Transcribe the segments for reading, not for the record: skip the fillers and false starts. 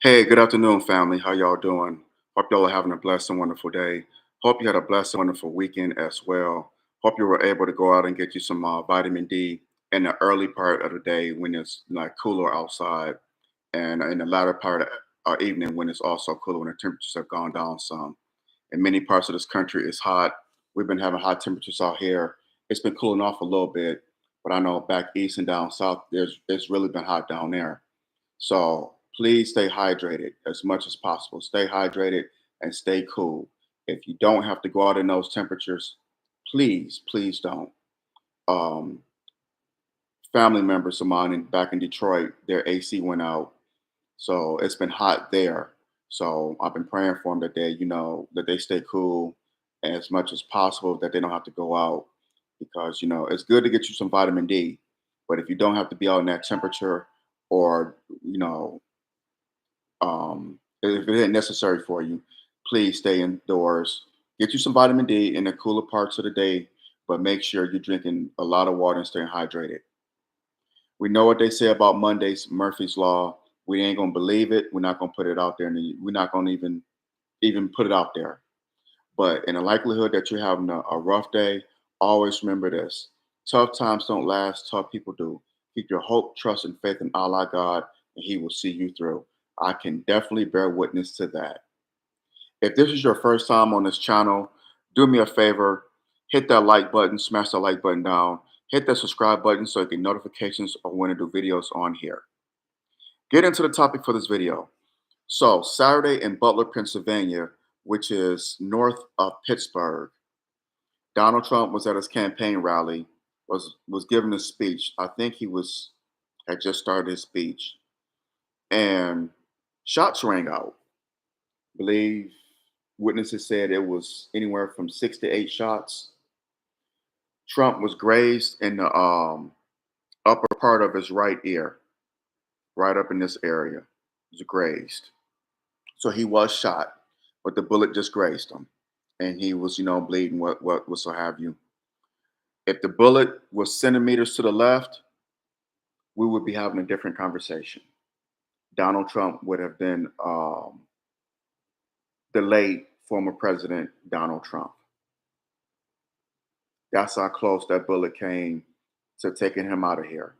Hey, good afternoon, family. How y'all doing? Hope y'all are having a blessed and wonderful day. Hope you had a blessed and wonderful weekend as well. Hope you were able to go out and get you some vitamin D in the early part of the day when it's like cooler outside, and in the latter part of evening when it's also cooler when the temperatures have gone down some. In many parts of this country, it's hot. We've been having hot temperatures out here. It's been cooling off a little bit, but I know back east and down south, it's really been hot down there. So please stay hydrated as much as possible. Stay hydrated and stay cool. If you don't have to go out in those temperatures, please don't. Um, Family members of mine back in Detroit, their AC went out, so it's been hot there. So I've been praying for them that that they stay cool as much as possible, that they don't have to go out because it's good to get you some vitamin D, but if you don't have to be out in that temperature, or if it isn't necessary for you, please stay indoors. Get you some vitamin D in the cooler parts of the day, but make sure you're drinking a lot of water and staying hydrated. We know what they say about Mondays, Murphy's Law. We ain't gonna believe it. We're not gonna put it out there, and we're not gonna even put it out there. But in the likelihood that you're having a rough day, always remember this: tough times don't last. Tough people do. Keep your hope, trust, and faith in Allah God, and He will see you through. I can definitely bear witness to that. If this is your first time on this channel, do me a favor, hit that like button, smash that like button down, hit that subscribe button so you get notifications of when I do videos on here. Get into the topic for this video. So, Saturday in Butler, Pennsylvania, which is north of Pittsburgh, Donald Trump was at his campaign rally, was giving a speech. I think had just started his speech, and shots rang out. I believe witnesses said it was anywhere from 6 to 8 shots. Trump was grazed in the upper part of his right ear, right up in this area. He was grazed. So he was shot, but the bullet just grazed him. And he was, bleeding, what so have you. If the bullet was centimeters to the left, we would be having a different conversation. Donald Trump would have been the late former president Donald Trump. That's how close that bullet came to taking him out of here.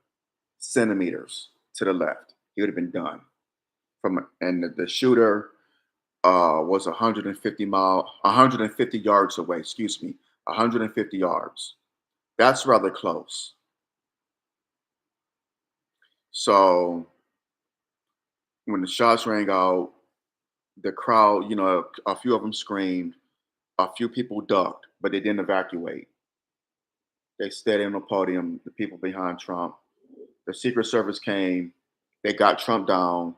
Centimeters to the left, he would have been done. And the shooter was 150 yards away. Excuse me, 150 yards. That's rather close. So when the shots rang out, the crowd, a few of them screamed, a few people ducked, but they didn't evacuate. They stayed on the podium, the people behind Trump. The Secret Service came, they got Trump down.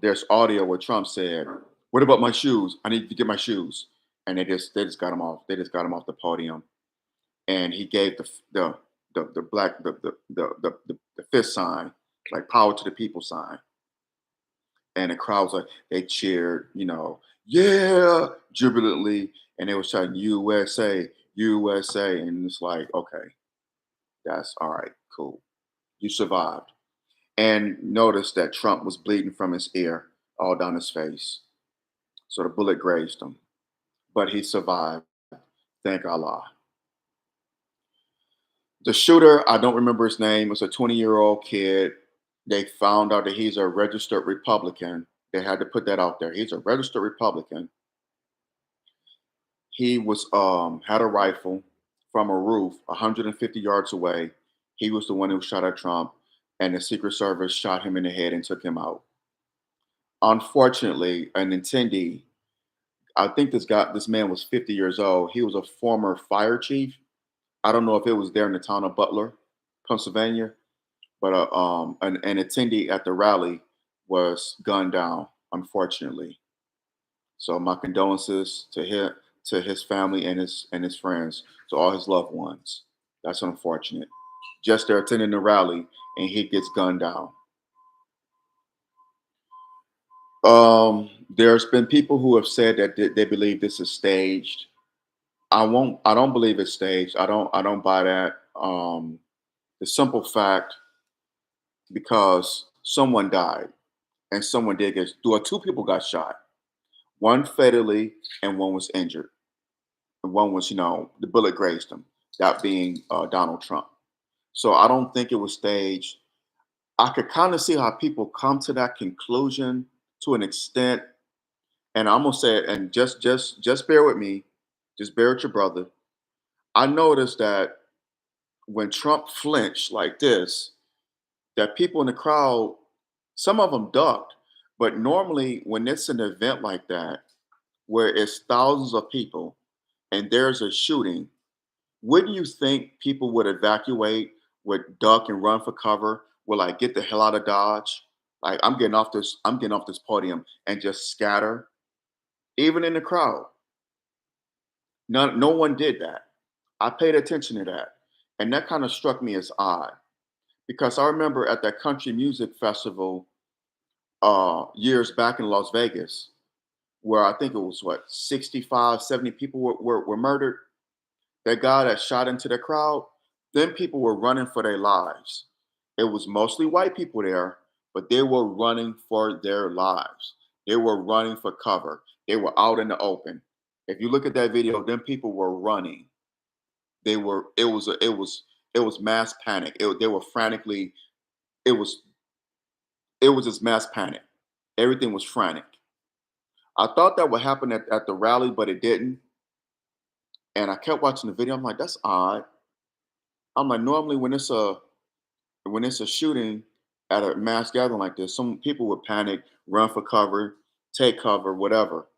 There's audio where Trump said, "What about my shoes? I need to get my shoes." And they just got him off. They just got him off the podium, and he gave the black the fist sign, like power to the people sign, and the crowd was like they cheered, yeah, jubilantly, and they were shouting USA, USA, and it's like, okay, that's all right, cool, you survived. And notice that Trump was bleeding from his ear all down his face. So the bullet grazed him, but he survived. Thank Allah. The shooter, I don't remember his name, was a 20-year-old kid. They found out that he's a registered Republican. They had to put that out there. He's a registered Republican. He was had a rifle from a roof 150 yards away. He was the one who shot at Trump, and the Secret Service shot him in the head and took him out. Unfortunately, an attendee, I think this man was 50 years old. He was a former fire chief. I don't know if it was there in the town of Butler, Pennsylvania, but an attendee at the rally was gunned down, unfortunately. So my condolences to his family and his friends, to all his loved ones. That's unfortunate. Just there attending the rally and he gets gunned down. There's been people who have said that they believe this is staged. I don't believe it's staged. I don't buy that. The simple fact, because someone died. and someone did get. Well, two people got shot. One fatally, and one was injured. And one was, the bullet grazed him. That being Donald Trump. So I don't think it was staged. I could kind of see how people come to that conclusion to an extent. And I'm gonna say it, and just bear with me, just bear with your brother. I noticed that when Trump flinched like this, that people in the crowd, some of them ducked. But normally, when it's an event like that, where it's thousands of people and there's a shooting, wouldn't you think people would evacuate, would duck and run for cover, would like get the hell out of Dodge? Like I'm getting off this podium and just scatter, even in the crowd. No one did that. I paid attention to that. And that kind of struck me as odd because I remember at that country music festival years back in Las Vegas, where I think it was what 65, 70 people were murdered. That guy that shot into the crowd, then people were running for their lives. It was mostly white people there, but they were running for their lives. They were running for cover. They were out in the open. If you look at that video, then people were running. They were. It was mass panic. They were frantically. It was. It was just mass panic. Everything was frantic. I thought that would happen at the rally, but it didn't. And I kept watching the video. I'm like, that's odd. I'm like, normally when it's a shooting at a mass gathering like this, some people would panic, run for cover, take cover, whatever,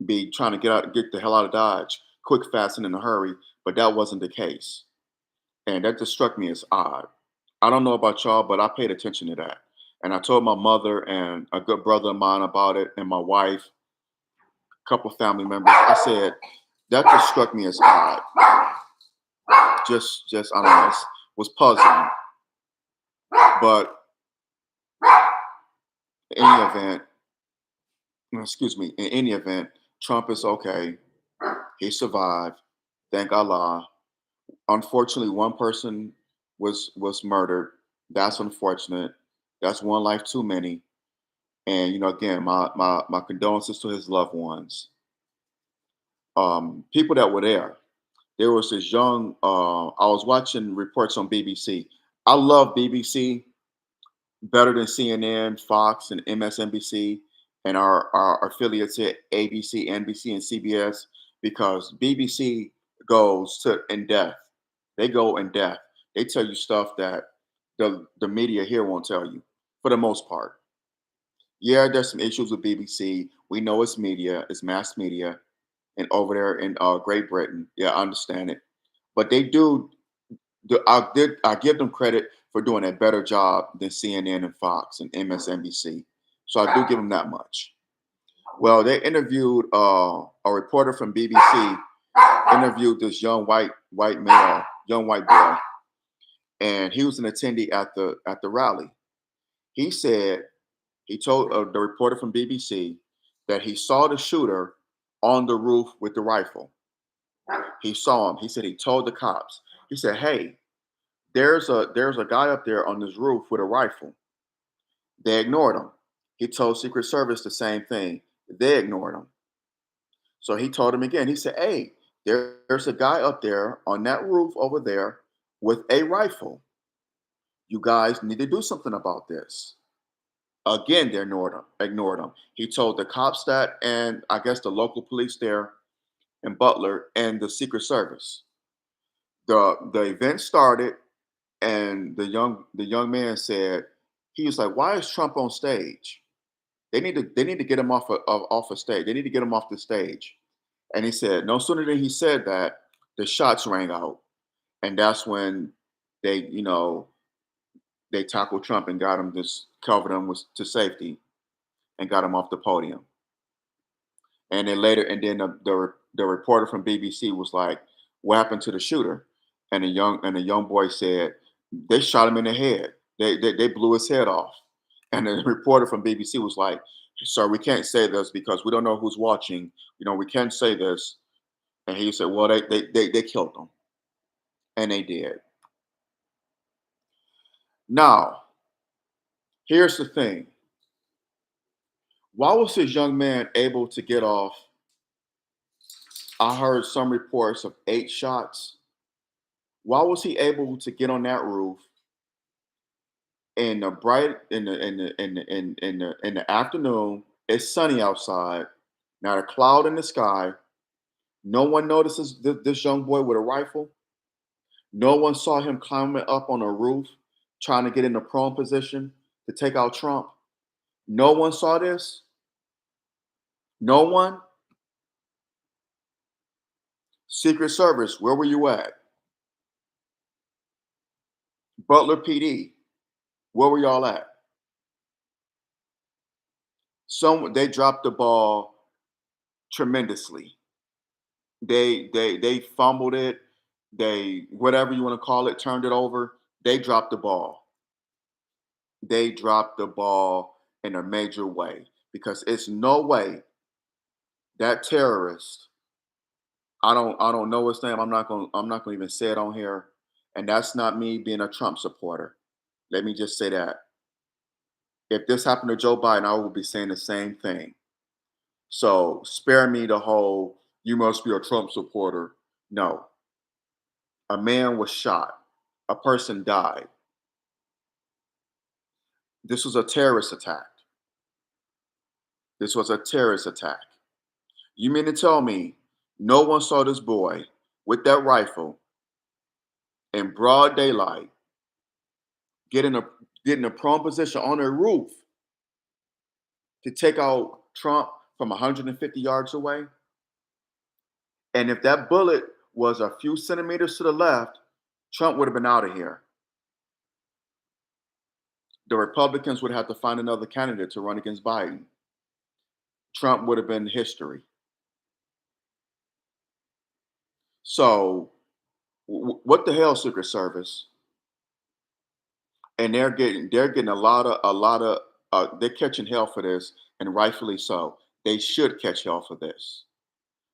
be trying to get the hell out of Dodge, quick, fast, and in a hurry. But that wasn't the case, and that just struck me as odd. I don't know about y'all, but I paid attention to that, and I told my mother and a good brother of mine about it, and my wife, a couple family members. I said that just struck me as odd. Just I don't know, was puzzling. But in any event, excuse me, in any event, Trump is okay. He survived. Thank Allah. Unfortunately, one person was murdered. That's unfortunate. That's one life too many. And again, my condolences to his loved ones. People that were there. There was this young. I was watching reports on BBC. I love BBC better than CNN, Fox, and MSNBC, and our affiliates at ABC, NBC, and CBS, because BBC goes to in depth. They go in depth. They tell you stuff that the media here won't tell you, for the most part. Yeah, there's some issues with BBC. We know it's media, it's mass media, and over there in Great Britain, yeah, I understand it, but they do I give them credit for doing a better job than CNN and Fox and MSNBC. So I do give them that much. Well, they interviewed a reporter from BBC interviewed this young white male, young white boy, and he was an attendee at the rally. He said he told the reporter from BBC that he saw the shooter on the roof with the rifle. He saw him. He said he told the cops. He said, "Hey, there's a guy up there on this roof with a rifle." They ignored him. He told Secret Service the same thing. They ignored him. So he told him again. He said, "Hey, there's a guy up there on that roof over there with a rifle. You guys need to do something about this." Again, they ignored him. Ignored him. He told the cops that, and I guess the local police there in Butler and the Secret Service. The event started, and the young man said, he was like, "Why is Trump on stage? They need to get him off a stage. They need to get him off the stage." And he said, no sooner than he said that, the shots rang out, and that's when they they tackled Trump and got him, just covered him with to safety, and got him off the podium. And then the reporter from BBC was like, "What happened to the shooter?" And the young boy said, "They shot him in the head. They blew his head off." And the reporter from BBC was like, "Sir, we can't say this because we don't know who's watching. We can't say this." And he said, "Well, they killed him," and they did. Now, here's the thing. Why was this young man able to get off? I heard some reports of 8 shots. Why was he able to get on that roof in the bright in the afternoon? It's sunny outside, not a cloud in the sky. No one notices this young boy with a rifle. No one saw him climbing up on a roof, trying to get in a prone position to take out Trump. No one saw this. No one. Secret Service, where were you at? Butler PD, where were y'all at? Some they dropped the ball tremendously. They fumbled it. They whatever you want to call it, turned it over. They dropped the ball. They dropped the ball in a major way because it's no way that terrorist. I don't know his name. I'm not gonna even say it on here. And that's not me being a Trump supporter. Let me just say that. If this happened to Joe Biden, I would be saying the same thing. So spare me the whole you must be a Trump supporter. No. A man was shot. A person died. This was a terrorist attack. This was a terrorist attack. You mean to tell me no one saw this boy with that rifle in broad daylight get in a get in a prone position on a roof to take out Trump from 150 yards away? And if that bullet was a few centimeters to the left, Trump would have been out of here. The Republicans would have to find another candidate to run against Biden. Trump would have been history. So, what the hell, Secret Service? And they're getting a lot of they're catching hell for this, and rightfully so. They should catch hell for this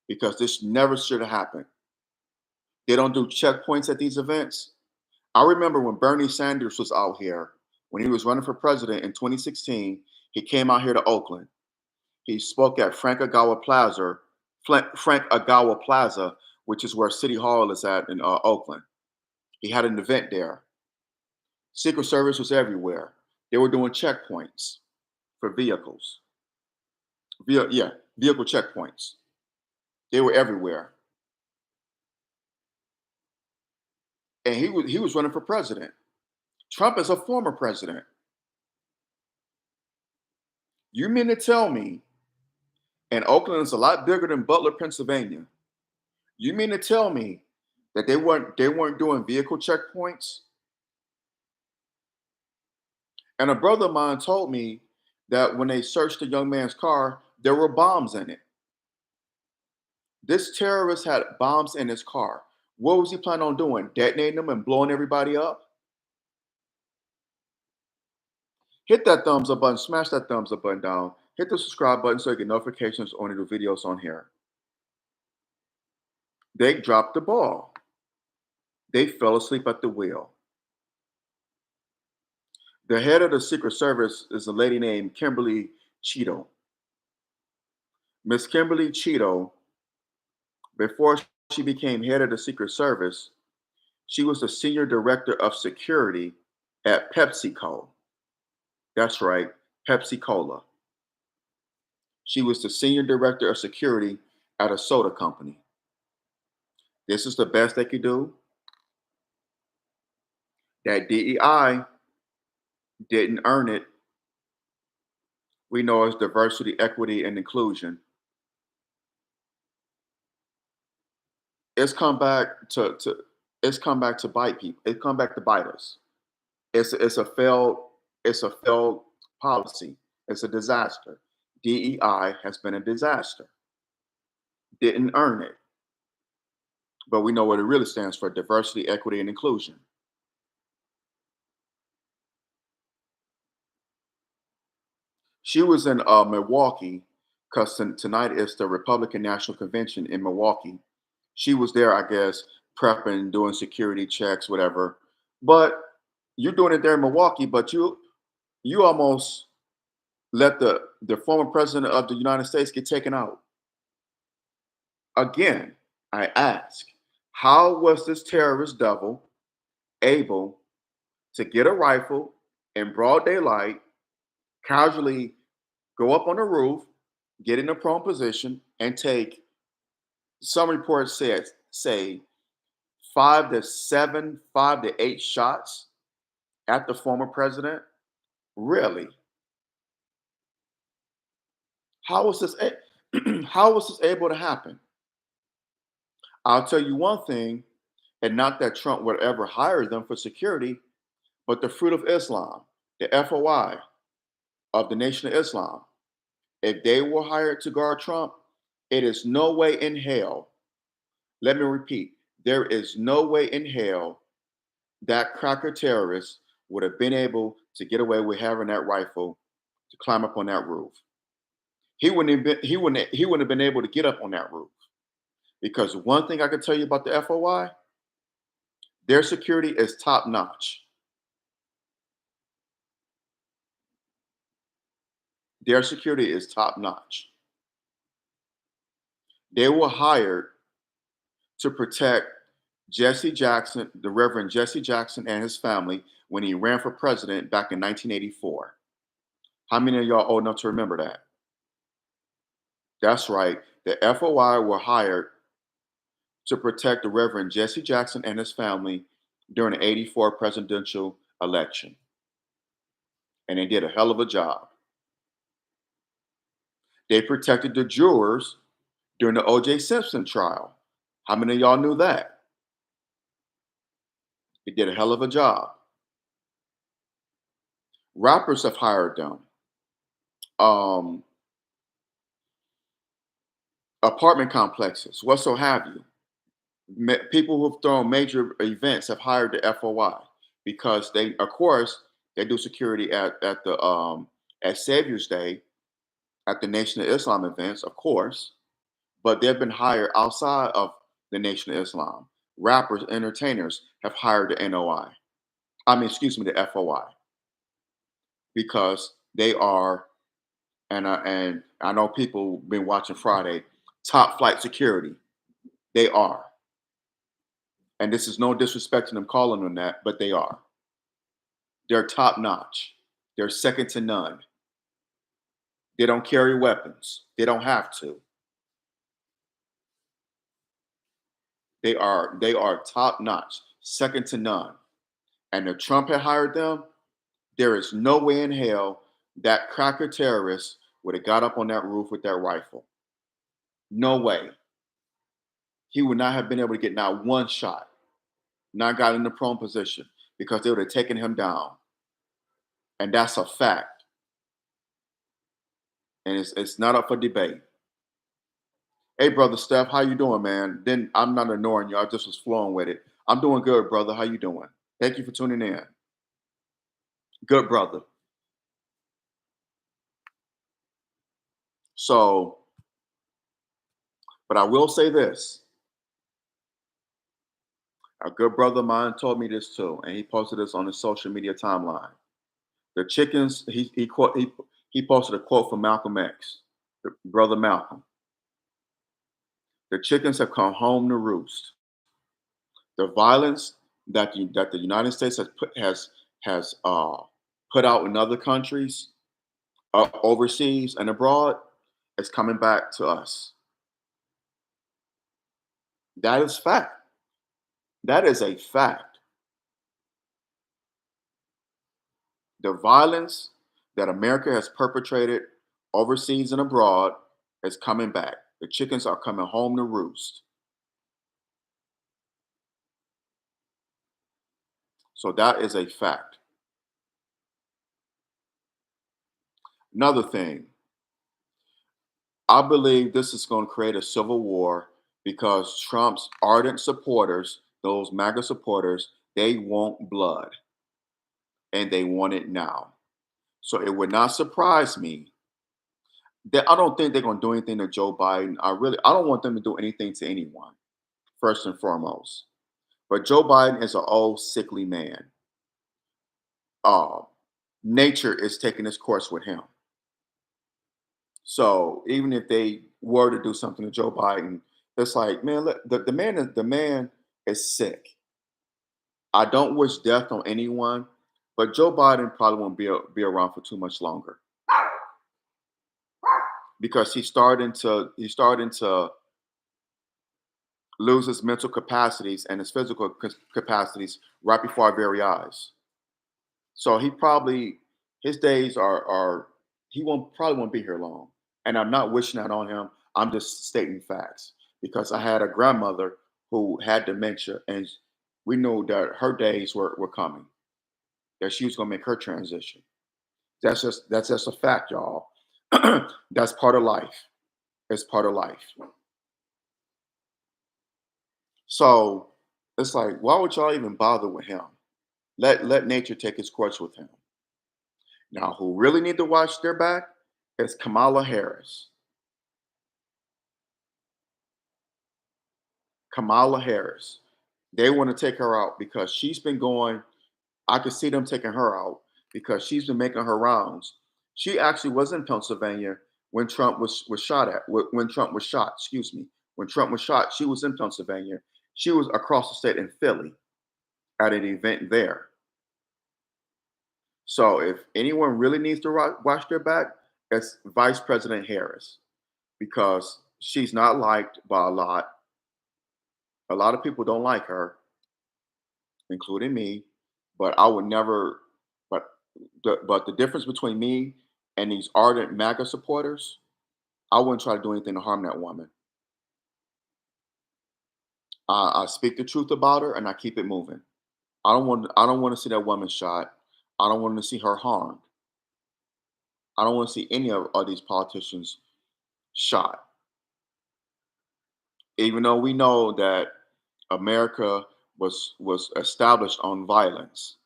because this never should have happened. They don't do checkpoints at these events. I remember when Bernie Sanders was out here when he was running for president in 2016. He came out here to Oakland. He spoke at Frank Agawa Plaza, which is where City Hall is at in Oakland. He had an event there. Secret Service was everywhere. They were doing checkpoints for vehicles. Yeah, vehicle checkpoints. They were everywhere. And he was running for president. Trump is a former president. You mean to tell me, and Oakland is a lot bigger than Butler, Pennsylvania. You mean to tell me that they weren't doing vehicle checkpoints? And a brother of mine told me that when they searched the young man's car, there were bombs in it. This terrorist had bombs in his car. What was he planning on doing? Detonating them and blowing everybody up? Hit that thumbs up button, smash that thumbs up button down, hit the subscribe button so you get notifications on the videos on here. They dropped the ball. They fell asleep at the wheel. The head of the Secret Service is a lady named Kimberly Cheeto. Miss Kimberly Cheeto, before she became head of the Secret Service, she was the senior director of security at PepsiCo. That's right, Pepsi Cola. She was the senior director of security at a soda company. This is the best they could do. That DEI didn't earn it. We know it's diversity, equity, and inclusion. It's come back to it's come back to bite people. It's come back to bite us. It's a failed it's a failed policy. It's a disaster. DEI has been a disaster. Didn't earn it, but we know what it really stands for: diversity, equity, and inclusion. She was in Milwaukee because tonight is the Republican National Convention in Milwaukee. She was there, I guess, prepping, doing security checks, whatever. But you're doing it there in Milwaukee, but you almost let the former president of the United States get taken out. Again, I ask, how was this terrorist devil able to get a rifle in broad daylight, casually go up on the roof, get in a prone position, and take, some reports say 5 to 7, 5 to 8 shots at the former president? Really? How was this? How was this able to happen? I'll tell you one thing, and not that Trump would ever hire them for security, but the Fruit of Islam, the FOI of the Nation of Islam, if they were hired to guard Trump, it is no way in hell. Let me repeat, there is no way in hell that cracker terrorist would have been able to get away with having that rifle to climb up on that roof. He wouldn't have been able to get up on that roof. Because one thing I can tell you about the FOI, their security is top notch. Their security is top notch. They were hired to protect Jesse Jackson, the Reverend Jesse Jackson, and his family when he ran for president back in 1984. How many of y'all old enough to remember that? That's right. The FOI were hired to protect the Reverend Jesse Jackson and his family during the 84 presidential election. And they did a hell of a job. They protected the jurors during the O.J. Simpson trial. How many of y'all knew that? They did a hell of a job. Rappers have hired them. Um, Apartment complexes, what so have you. People who've thrown major events have hired the FOI because they, of course, they do security at the at Savior's Day, at the Nation of Islam events, of course, but they've been hired outside of the Nation of Islam. Rappers, entertainers have hired the NOI. I mean, excuse me, the FOI, because they are, and I know people been watching Friday, top flight security. They are. And this is no disrespect to them calling them that, but they are. They're top notch. They're second to none. They don't carry weapons. They don't have to. They are top notch, second to none. And if Trump had hired them, there is no way in hell that cracker terrorist would have got up on that roof with that rifle. No way. He would not have been able to get not one shot, not got in the prone position, because they would have taken him down. And that's a fact. And it's not up for debate. Hey, brother Steph, how you doing, man? Then I'm not ignoring you. I just was flowing with it. I'm doing good, brother. How you doing? Thank you for tuning in. Good, brother. So, but I will say this. A good brother of mine told me this too, and he posted this on his social media timeline. The chickens, he posted a quote from Malcolm X, brother Malcolm. The chickens have come home to roost. The violence that the United States has put out in other countries, overseas and abroad, is coming back to us. That is fact. That is a fact. The violence that America has perpetrated overseas and abroad is coming back. The chickens are coming home to roost. So that is a fact. Another thing, I believe this is going to create a civil war because Trump's ardent supporters, those MAGA supporters, they want blood and they want it now. So it would not surprise me that I don't think they're going to do anything to Joe Biden. I don't want them to do anything to anyone, first and foremost. But Joe Biden is an old, sickly man. Uh, Nature is taking its course with him. So even if they were to do something to Joe Biden, it's like, man, look, the man is sick. I don't wish death on anyone, but Joe Biden probably won't be around for too much longer because he's starting to lose his mental capacities and his physical capacities right before our very eyes. So he probably his days are he won't probably won't be here long. And I'm not wishing that on him. I'm just stating facts because I had a grandmother who had dementia, and we knew that her days were coming. That she was going to make her transition. That's just a fact, y'all. That's part of life. It's part of life. So it's like, why would y'all even bother with him? Let nature take its course with him. Now, who really need to watch their back is Kamala Harris. Kamala Harris. They want to take her out because she's been going. I could see them taking her out because she's been making her rounds. She actually was in Pennsylvania when Trump was shot at. When Trump was shot, excuse me. When Trump was shot, she was in Pennsylvania. She was across the state in Philly at an event there. So if anyone really needs to watch their back, it's Vice President Harris because she's not liked by a lot. A lot of people don't like her, including me. But I would never. But the difference between me and these ardent MAGA supporters, I wouldn't try to do anything to harm that woman. I speak the truth about her and I keep it moving. I don't want to see that woman shot. I don't want to see her harmed. I don't want to see any of these politicians shot. Even though we know that America was established on violence.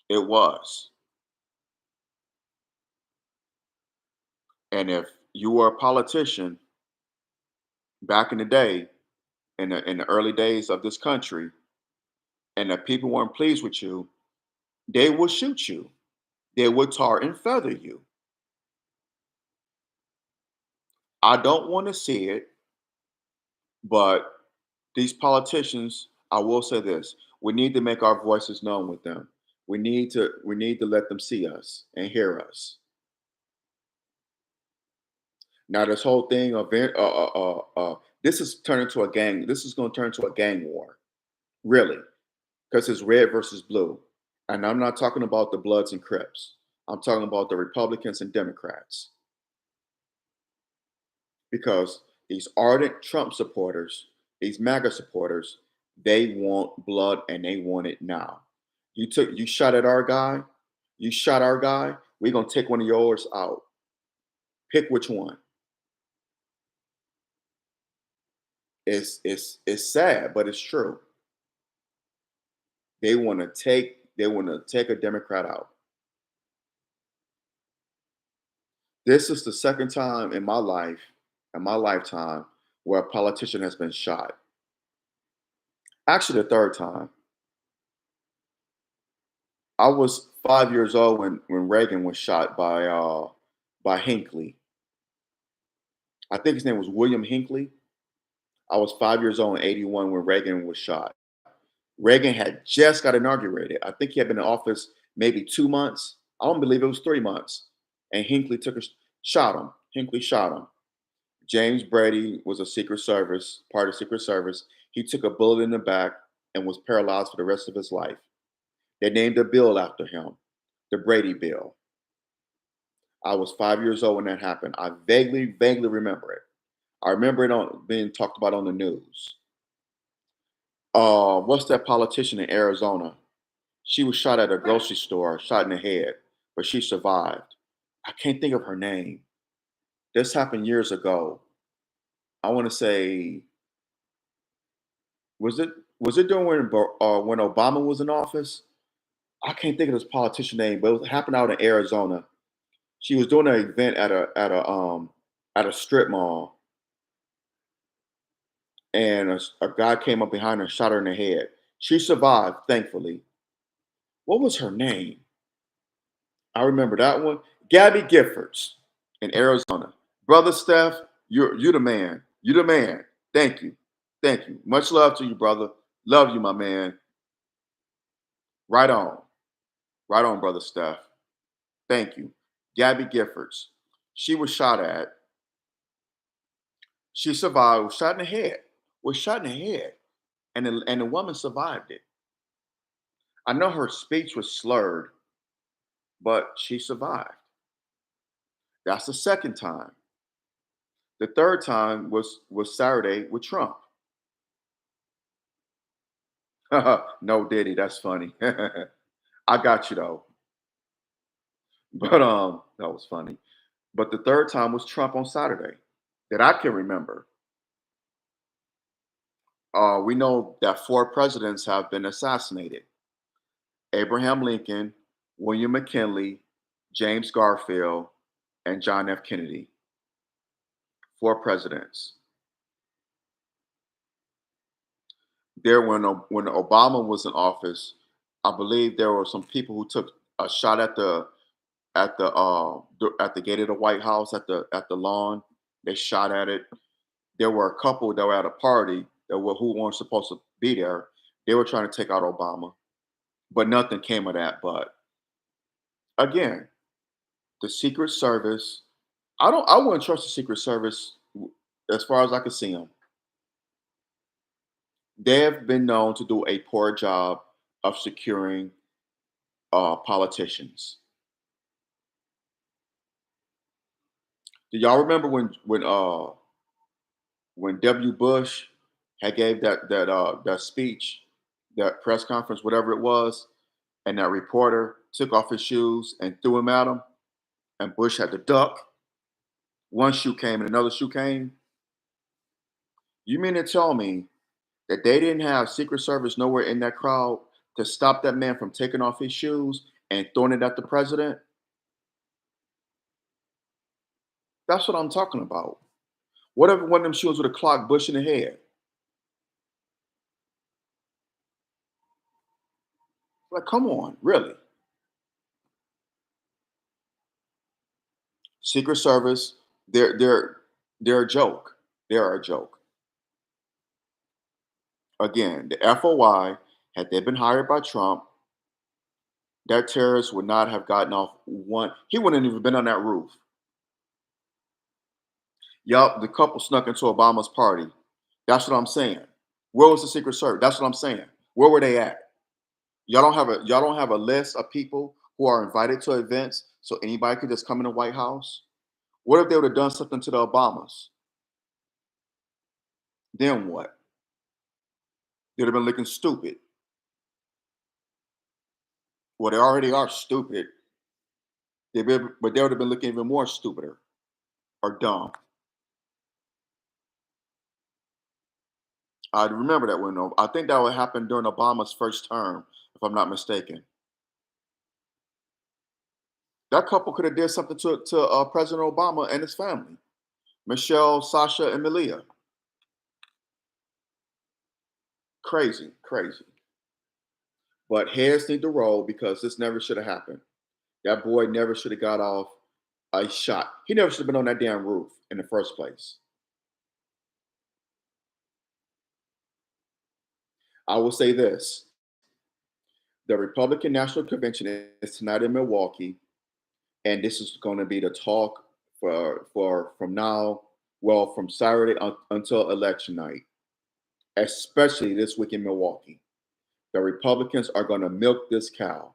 It was. And if you were a politician back in the day, in the early days of this country, and the people weren't pleased with you, they would shoot you. They would tar and feather you. I don't want to see it, but these politicians, I will say this: we need to make our voices known with them. We need to let them see us and hear us. Now, this whole thing of this is turning to a gang. This is going to turn to a gang war, really, because it's red versus blue. And I'm not talking about the Bloods and Crips. I'm talking about the Republicans and Democrats because these ardent Trump supporters, these MAGA supporters, they want blood and they want it now. You shot at our guy, you shot our guy. We're gonna take one of yours out. Pick which one. It's sad, but it's true. They want to take a Democrat out. This is the second time in my lifetime, where a politician has been shot. Actually, the third time. I was 5 years old when Reagan was shot by Hinckley. I think his name was William Hinckley. I was 5 years old in '81 when Reagan was shot. Reagan had just got inaugurated. I think he had been in office maybe 2 months. I don't believe it was 3 months. And Hinckley shot him. Hinckley shot him. James Brady was a Secret Service, part of Secret Service. He took a bullet in the back and was paralyzed for the rest of his life. They named a bill after him, the Brady Bill. I was 5 years old when that happened. I vaguely remember it. I remember it on being talked about on the news. What's that politician in Arizona? She was shot at a grocery store, shot in the head, but she survived. I can't think of her name. This happened years ago. I want to say, was it was it during when Obama was in office? I can't think of this politician name, but it happened out in Arizona. She was doing an event at a strip mall, and a guy came up behind her, and shot her in the head. She survived, thankfully. What was her name? I remember that one. Gabby Giffords in Arizona. Brother Steph, you're the man. You the man. Thank you. Thank you. Much love to you, brother. Love you, my man. Right on. Right on, brother Steph. Thank you. Gabby Giffords. She was shot at. She survived, was shot in the head. Was shot in the head. And the woman survived it. I know her speech was slurred, but she survived. That's the second time. The third time was Saturday with Trump. No, Diddy, that's funny. I got you though. But that was funny. But the third time was Trump on Saturday that I can remember. We know that four presidents have been assassinated: Abraham Lincoln, William McKinley, James Garfield, and John F. Kennedy. Four presidents. There, when Obama was in office, I believe there were some people who took a shot at the gate of the White House at the lawn. They shot at it. There were a couple that were at a party who weren't supposed to be there. They were trying to take out Obama, but nothing came of that. But again, the Secret Service. I wouldn't trust the Secret Service as far as I can see them. They have been known to do a poor job of securing politicians. Do y'all remember when W. Bush had gave that speech, that press conference, whatever it was, and that reporter took off his shoes and threw him at him, and Bush had to duck. One shoe came and another shoe came. You mean to tell me that they didn't have Secret Service nowhere in that crowd to stop that man from taking off his shoes and throwing it at the president? That's what I'm talking about. Whatever one of them shoes with a clock Bush in the head. Like, come on, really? Secret Service, they're a joke. They're a joke. Again, the FOI, had they been hired by Trump, that terrorist would not have gotten off one. He wouldn't have even been on that roof. Yup, the couple snuck into Obama's party. That's what I'm saying. Where was the Secret Service? That's what I'm saying. Where were they at? Y'all don't have a list of people who are invited to events so anybody could just come in the White House? What if they would have done something to the Obamas? Then what? They'd have been looking stupid. Well, they already are stupid. But they would have been looking even more stupider or dumb. I remember that window. I think that would happen during Obama's first term, if I'm not mistaken. That couple could have did something to President Obama and his family, Michelle, Sasha, and Malia. Crazy, crazy. But heads need to roll because this never should have happened. That boy never should have got off a shot. He never should have been on that damn roof in the first place. I will say this: the Republican National Convention is tonight in Milwaukee, and this is going to be the talk for from now, well, from Saturday until election night, especially this week in Milwaukee. The Republicans are going to milk this cow.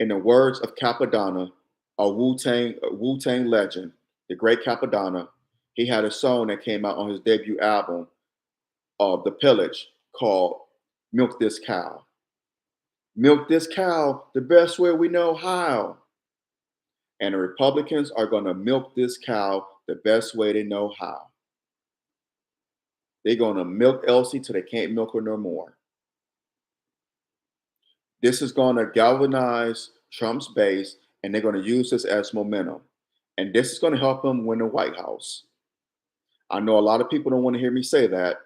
In the words of Capadonna, a Wu Tang legend, the great Capadonna, he had a song that came out on his debut album of The Pillage called "Milk This Cow." Milk this cow the best way we know how. And the Republicans are going to milk this cow the best way they know how. They're going to milk Elsie till they can't milk her no more. This is going to galvanize Trump's base, and they're going to use this as momentum. And this is going to help him win the White House. I know a lot of people don't want to hear me say that,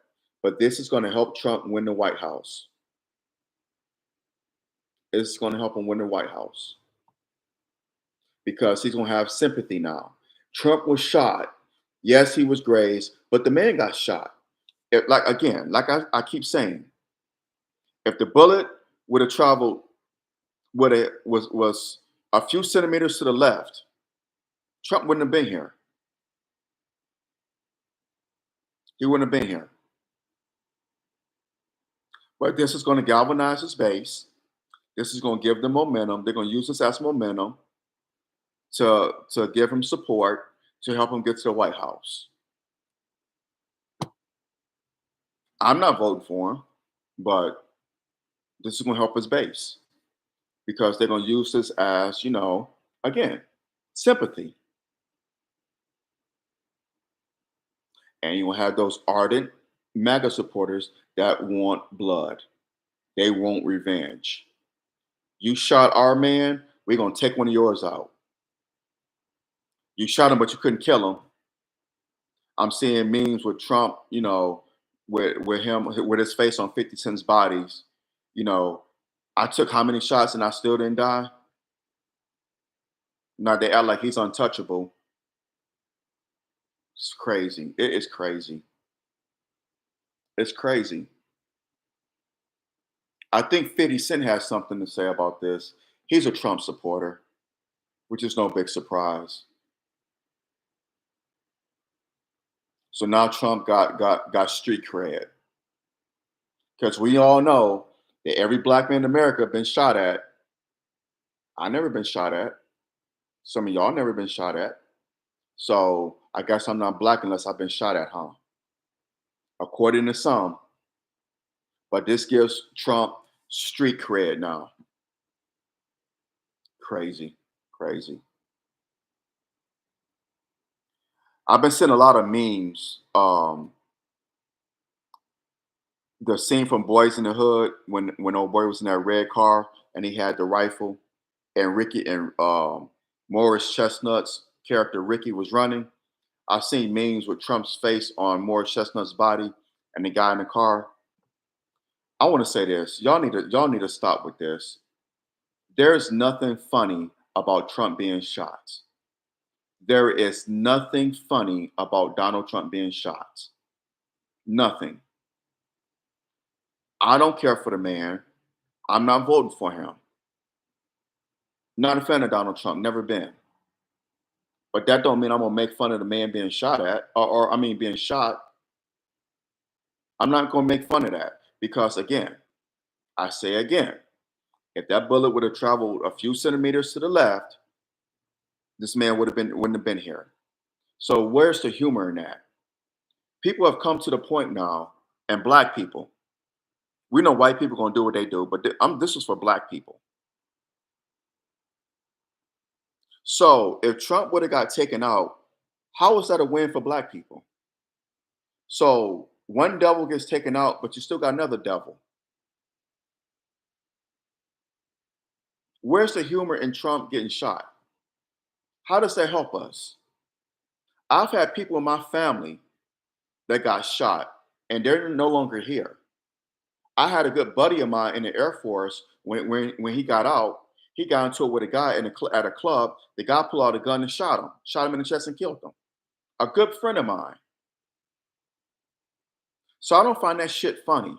but this is going to help Trump win the White House. It's going to help him win the White House because he's going to have sympathy now. Trump was shot. Yes, he was grazed, but the man got shot. Like again, like I keep saying, if the bullet would have traveled, would it was a few centimeters to the left, Trump wouldn't have been here. He wouldn't have been here. But this is going to galvanize his base. This is going to give them momentum. They're going to use this as momentum to give him support to help him get to the White House. I'm not voting for him, but this is going to help his base because they're going to use this as, again, sympathy. And you will have those ardent MAGA supporters that want blood. They want revenge. You shot our man, we're going to take one of yours out. You shot him, but you couldn't kill him. I'm seeing memes with Trump, with him, with his face on 50 Cent's bodies. You know, I took how many shots and I still didn't die? Now they act like he's untouchable. It's crazy. It is crazy. It's crazy. I think 50 Cent has something to say about this. He's a Trump supporter, which is no big surprise. So now Trump got street cred. Because we all know that every black man in America been shot at. I never been shot at. Some of y'all never been shot at. So I guess I'm not black unless I've been shot at, huh? According to some. But this gives Trump street cred now. Crazy, crazy. I've been seeing a lot of memes. The scene from Boys in the Hood when old boy was in that red car and he had the rifle, and Ricky and Morris Chestnut's character Ricky was running. I've seen memes with Trump's face on Morris Chestnut's body and the guy in the car. I want to say this. Y'all need to stop with this. There's nothing funny about Trump being shot. There is nothing funny about Donald Trump being shot. Nothing. I don't care for the man. I'm not voting for him. Not a fan of Donald Trump, never been. But that don't mean I'm gonna make fun of the man being shot at, or I mean being shot. I'm not gonna make fun of that because again, I say again, if that bullet would have traveled a few centimeters to the left, this man wouldn't have been here. So where's the humor in that? People have come to the point now, and black people. We know white people gonna do what they do, but this is for black people. So if Trump would have got taken out, how is that a win for black people? So one devil gets taken out, but you still got another devil. Where's the humor in Trump getting shot? How does that help us? I've had people in my family that got shot and they're no longer here. I had a good buddy of mine in the Air Force when he got out. He got into it with a guy at a club. The guy pulled out a gun and shot him in the chest and killed him. A good friend of mine. So I don't find that shit funny.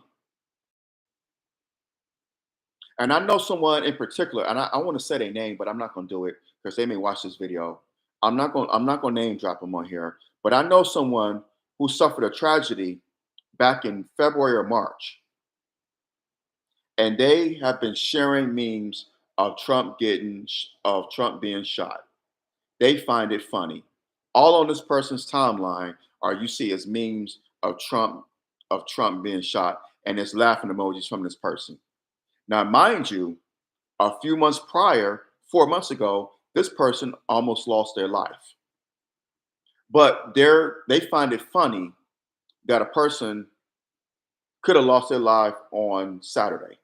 And I know someone in particular, and I want to say their name, but I'm not going to do it because they may watch this video. I'm not going to name drop them on here, but I know someone who suffered a tragedy back in February or March, and they have been sharing memes of Trump being shot. They find it funny. All on this person's timeline are you see is memes of Trump being shot, and it's laughing emojis from this person. Now, mind you, a few months prior, 4 months ago, this person almost lost their life. But they find it funny that a person could have lost their life on Saturday.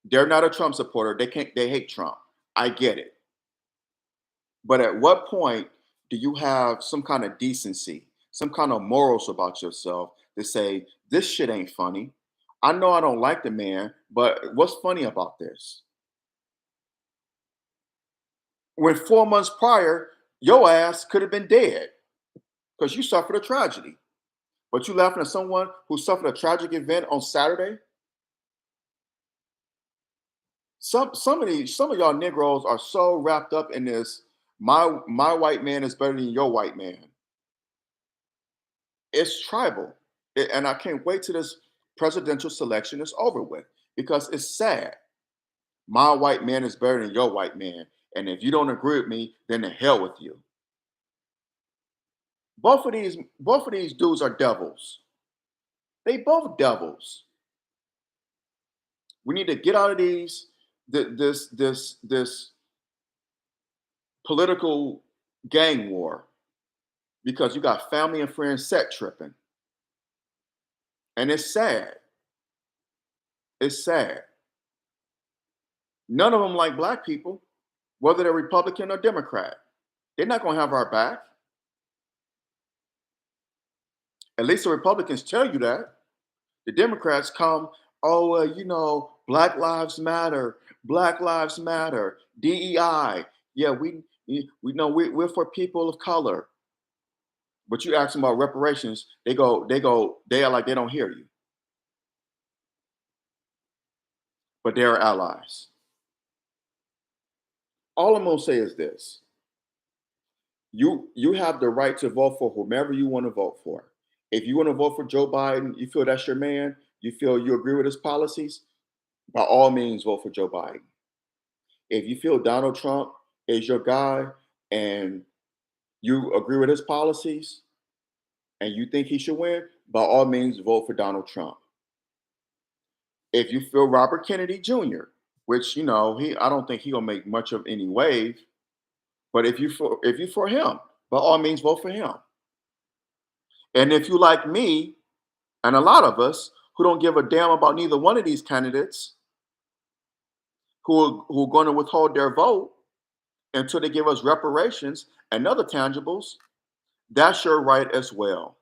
They're not a Trump supporter. They hate Trump. I get it. But at what point do you have some kind of decency, some kind of morals about yourself to say, this shit ain't funny? I know I don't like the man, but what's funny about this? When 4 months prior, Your ass could have been dead because you suffered a tragedy. But you laughing at someone who suffered a tragic event on Saturday? Some of y'all Negroes are so wrapped up in this. My white man is better than your white man. It's tribal, and I can't wait till this presidential selection is over with because it's sad. My white man is better than your white man, and if you don't agree with me, then the hell with you. Both of these dudes are devils. They both devils. We need to get out of this political gang war because you got family and friends set tripping, and it's sad. It's sad. None of them like black people, whether they're Republican or Democrat. They're not going to have our back. At least the Republicans tell you that. The Democrats come, oh, Black Lives Matter, Black Lives Matter, DEI. Yeah, we know we're for people of color. But you ask them about reparations, they are like they don't hear you. But they're allies. All I'm gonna say is this: you have the right to vote for whomever you want to vote for. If you want to vote for Joe Biden, you feel that's your man, you feel you agree with his policies, by all means vote for Joe Biden. If you feel Donald Trump is your guy and you agree with his policies and you think he should win, by all means vote for Donald Trump. If you feel Robert Kennedy Jr., which he I don't think he'll make much of any wave, but if you for him, by all means vote for him. And if you like me and a lot of us who don't give a damn about neither one of these candidates, who are going to withhold their vote until they give us reparations and other tangibles, that's your right as well.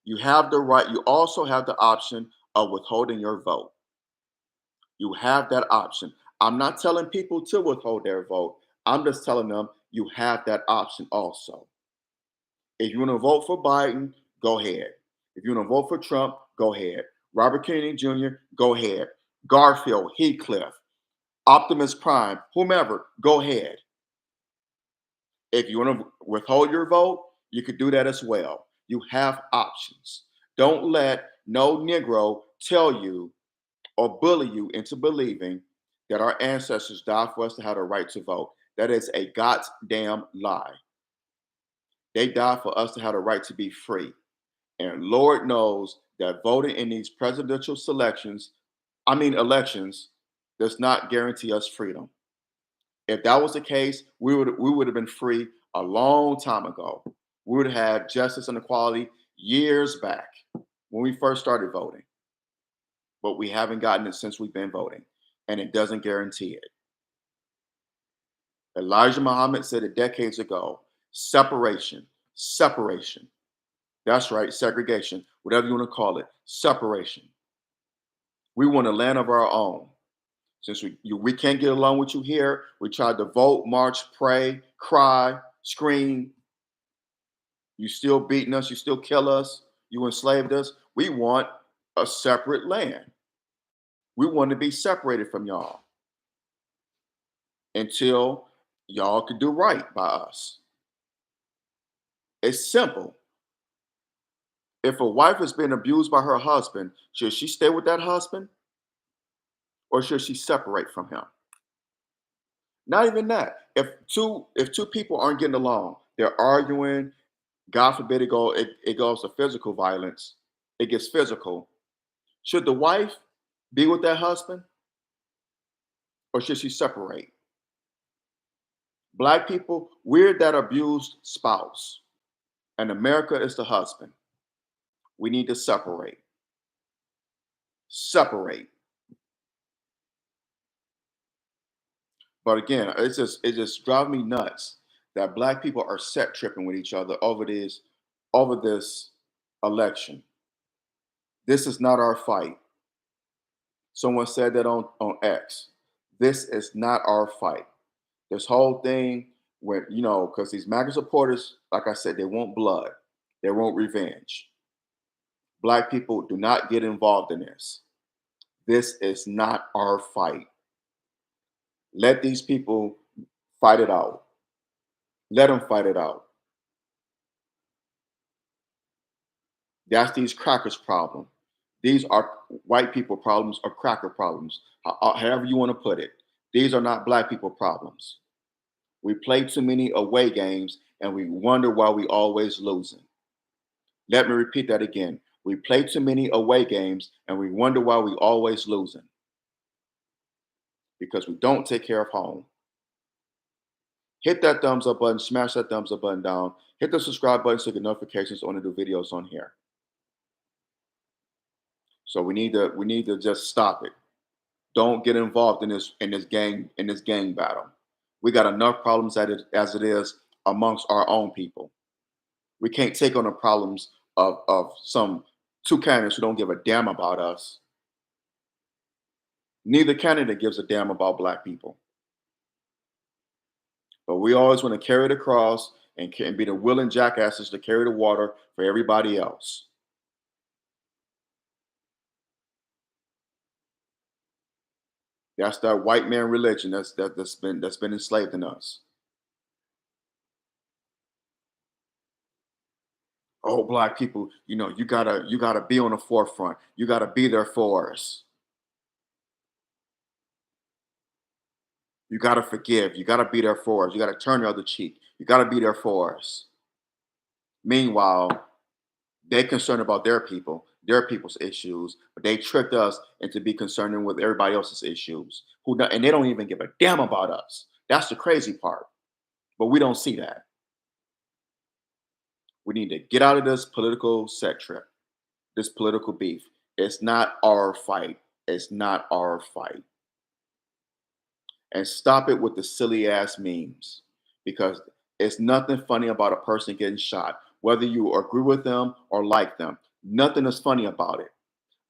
You have the right, you also have the option of withholding your vote. You have that option. I'm not telling people to withhold their vote. I'm just telling them you have that option also. If you want to vote for Biden, go ahead. If you want to vote for Trump, go ahead. Robert Kennedy Jr., go ahead. Garfield, Heathcliff, Optimus Prime, whomever, go ahead. If you want to withhold your vote, you could do that as well. You have options. Don't let no Negro tell you or bully you into believing that our ancestors died for us to have a right to vote. That is a goddamn lie. They died for us to have a right to be free. And Lord knows that voting in these presidential elections, does not guarantee us freedom. If that was the case, we would have been free a long time ago. We would have had justice and equality years back when we first started voting. But we haven't gotten it since we've been voting, and it doesn't guarantee it. Elijah Muhammad said it decades ago: separation, separation. That's right, segregation, whatever you want to call it, separation. We want a land of our own. Since we can't get along with you here, we tried to vote, march, pray, cry, scream. You still beating us, you still kill us, you enslaved us. We want a separate land. We want to be separated from y'all until y'all can do right by us. It's simple. If a wife has been abused by her husband, should she stay with that husband or should she separate from him? Not even that. If two people aren't getting along, they're arguing, God forbid it goes to physical violence, it gets physical. Should the wife be with that husband or should she separate? Black people, we're that abused spouse, and America is the husband. We need to separate. Separate. But again, it just drives me nuts that black people are set tripping with each other over this election. This is not our fight. Someone said that on X. This is not our fight. This whole thing when because these MAGA supporters, like I said, they want blood, they want revenge. Black people, do not get involved in this. This is not our fight. Let these people fight it out. Let them fight it out. That's these crackers' problem. These are white people problems or cracker problems, however you want to put it. These are not black people problems. We play too many away games and we wonder why we always losing. Let me repeat that again. We play too many away games and we wonder why we always losing because we don't take care of home. Hit that thumbs up button, smash that thumbs up button down, hit the subscribe button so you get notifications on the new videos on here. So we need to just stop it. Don't get involved in this gang battle. We got enough problems as it is amongst our own people. We can't take on the problems of some two candidates who don't give a damn about us. Neither candidate gives a damn about black people. But we always want to carry the cross and be the willing jackasses to carry the water for everybody else. That's that white man religion that's been enslaved in us. Oh, black people, you gotta be on the forefront. You gotta be there for us. You gotta forgive. You gotta be there for us. You gotta turn the other cheek. You gotta be there for us. Meanwhile, they concerned about their people's issues, but they tricked us into be concerned with everybody else's issues. And they don't even give a damn about us. That's the crazy part. But we don't see that. We need to get out of this political set trip, this political beef. It's not our fight. It's not our fight. And stop it with the silly ass memes because it's nothing funny about a person getting shot, whether you agree with them or like them. Nothing is funny about it.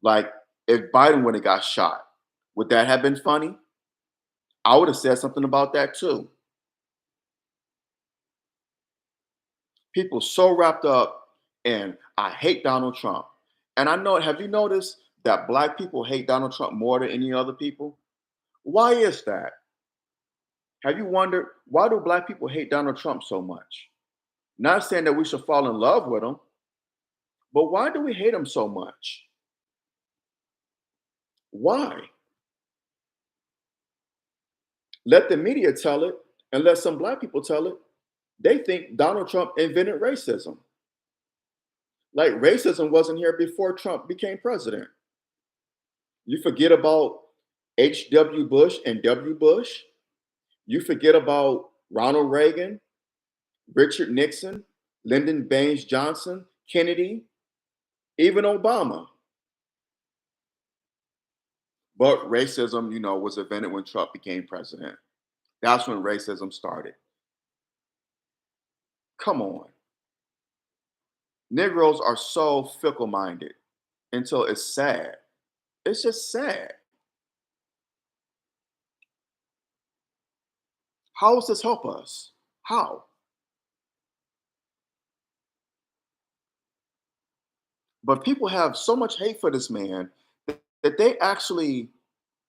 Like if Biden would have got shot, would that have been funny? I would have said something about that too. People so wrapped up in I hate Donald Trump. And I know, have you noticed that black people hate Donald Trump more than any other people? Why is that? Have you wondered why do black people hate Donald Trump so much? Not saying that we should fall in love with him, but why do we hate him so much? Why? Let the media tell it and let some black people tell it. They think Donald Trump invented racism. Like racism wasn't here before Trump became president. You forget about H.W. Bush and W. Bush. You forget about Ronald Reagan, Richard Nixon, Lyndon Baines Johnson, Kennedy, even Obama. But racism, was invented when Trump became president. That's when racism started. Come on. Negroes are so fickle minded until it's sad. It's just sad. How does this help us? How? But people have so much hate for this man that they actually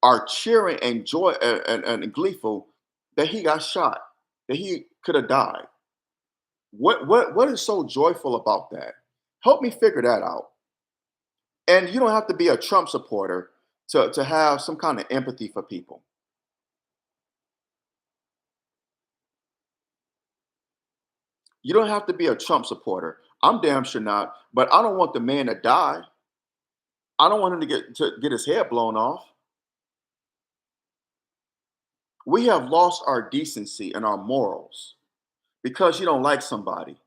are cheering and joy and gleeful that he got shot, that he could have died. What is so joyful about that? Help me figure that out. And you don't have to be a Trump supporter to have some kind of empathy for people. You don't have to be a Trump supporter. I'm damn sure not, but I don't want the man to die. I don't want him to get his head blown off. We have lost our decency and our morals because you don't like somebody.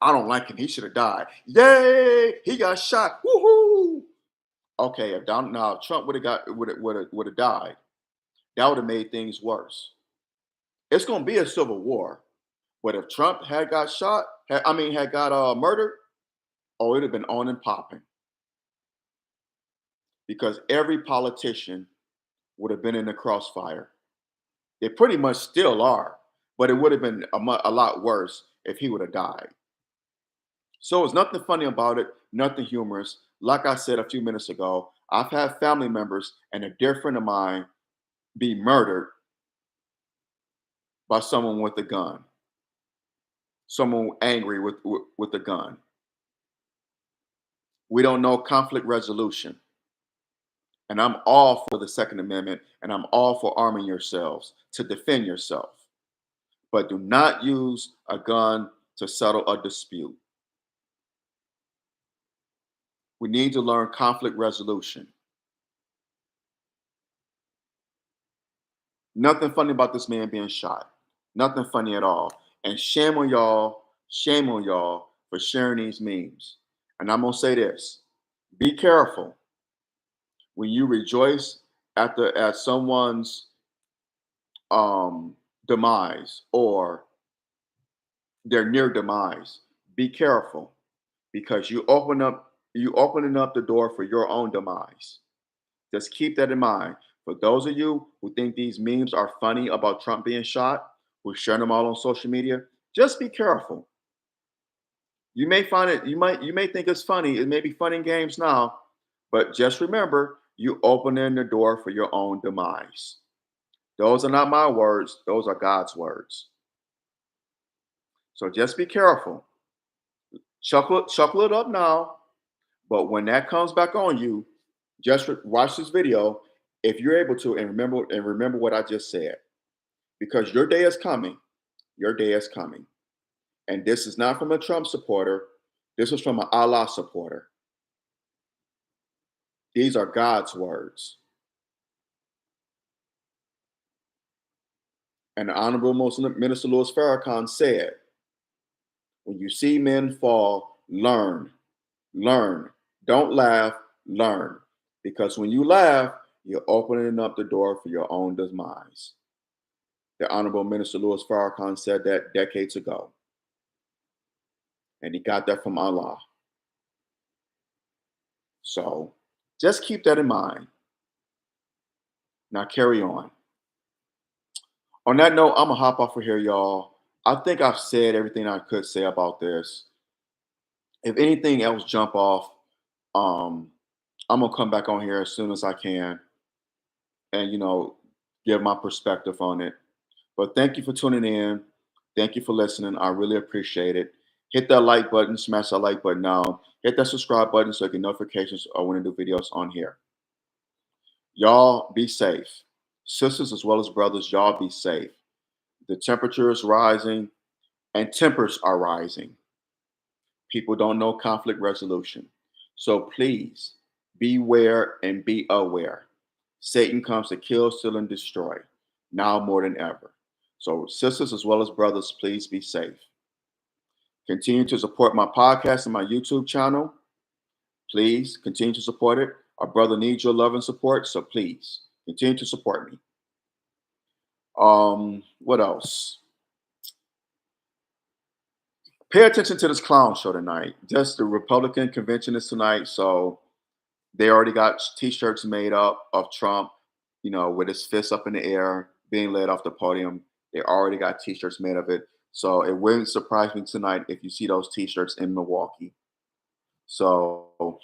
I don't like him. He should have died. Yay! He got shot. Woohoo! Okay, if Trump would have died, that would have made things worse. It's going to be a civil war. But if Trump had got shot, had got murdered, oh, it'd have been on and popping because every politician would have been in the crossfire. They pretty much still are, but it would have been a lot worse if he would have died. So it's nothing funny about it, nothing humorous. Like I said a few minutes ago, I've had family members and a dear friend of mine be murdered by someone with a gun, someone angry with a gun. We don't know conflict resolution. And I'm all for the Second Amendment and I'm all for arming yourselves to defend yourself. But do not use a gun to settle a dispute. We need to learn conflict resolution. Nothing funny about this man being shot. Nothing funny at all. And shame on y'all for sharing these memes. And I'm gonna say this: be careful when you rejoice at someone's demise or their near demise. Be careful because you opening up the door for your own demise. Just keep that in mind. For those of you who think these memes are funny about Trump being shot, who share them all on social media, just be careful. You may find it, you may think it's funny. It may be fun in games now, but just remember, you opening the door for your own demise. Those are not my words, those are God's words. So just be careful. Chuckle it up now, but when that comes back on you, just watch this video if you're able to and remember what I just said because your day is coming. Your day is coming. And this is not from a Trump supporter. This is from an Allah supporter. These are God's words. And the Honorable Muslim Minister Louis Farrakhan said, when you see men fall, learn, learn. Don't laugh, learn. Because when you laugh, you're opening up the door for your own demise. The Honorable Minister Louis Farrakhan said that decades ago. And he got that from Allah. So just keep that in mind. Now carry on. On that note, I'm going to hop off of here, y'all. I think I've said everything I could say about this. If anything else jump off, um, I'm going to come back on here as soon as I can and, give my perspective on it. But thank you for tuning in. Thank you for listening. I really appreciate it. Hit that like button, smash that like button now. Hit that subscribe button so you get notifications when I do videos on here. Y'all be safe. Sisters as well as brothers, y'all be safe. The temperature is rising and tempers are rising. People don't know conflict resolution. So please beware and be aware. Satan comes to kill, steal, and destroy now more than ever. So, sisters as well as brothers, please be safe. Continue to support my podcast and my YouTube channel. Please continue to support it. Our brother needs your love and support, so please continue to support me. What else? Pay attention to this clown show tonight. Just the Republican convention is tonight, so they already got T-shirts made up of Trump, with his fists up in the air, being led off the podium. They already got T-shirts made of it. So it wouldn't surprise me tonight if you see those T-shirts in Milwaukee. So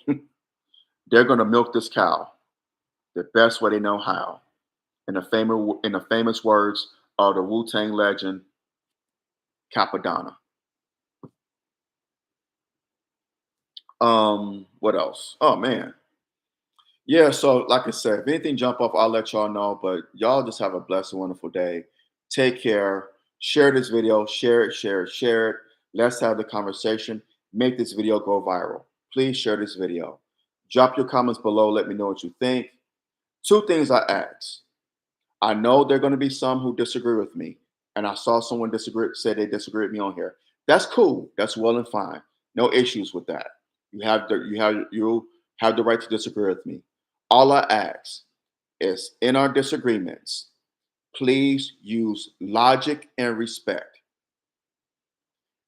they're going to milk this cow the best way they know how. In the famous words of the Wu-Tang legend, Capadonna. What else? Oh man. Yeah, so like I said, if anything jump off, I'll let y'all know. But y'all just have a blessed and wonderful day. Take care. Share this video. Share it, share it, share it. Let's have the conversation. Make this video go viral. Please share this video. Drop your comments below. Let me know what you think. Two things I ask. I know there are going to be some who disagree with me. And I saw someone say they disagree with me on here. That's cool. That's well and fine. No issues with that. You have the right to disagree with me. All I ask is in our disagreements, please use logic and respect,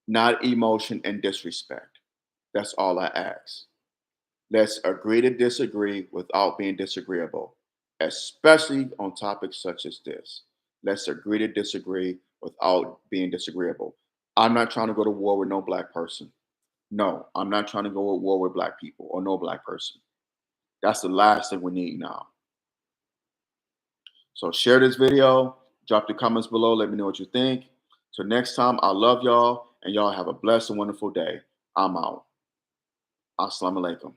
not emotion and disrespect. That's all I ask. Let's agree to disagree without being disagreeable. especially on topics such as this. Let's agree to disagree without being disagreeable. I'm not trying to go to war with no black person. No, I'm not trying to go to war with black people or no black person. That's the last thing we need now. So share this video, drop the comments below, let me know what you think. Till next time, I love y'all, and y'all have a blessed and wonderful day. I'm out. Assalamu alaikum.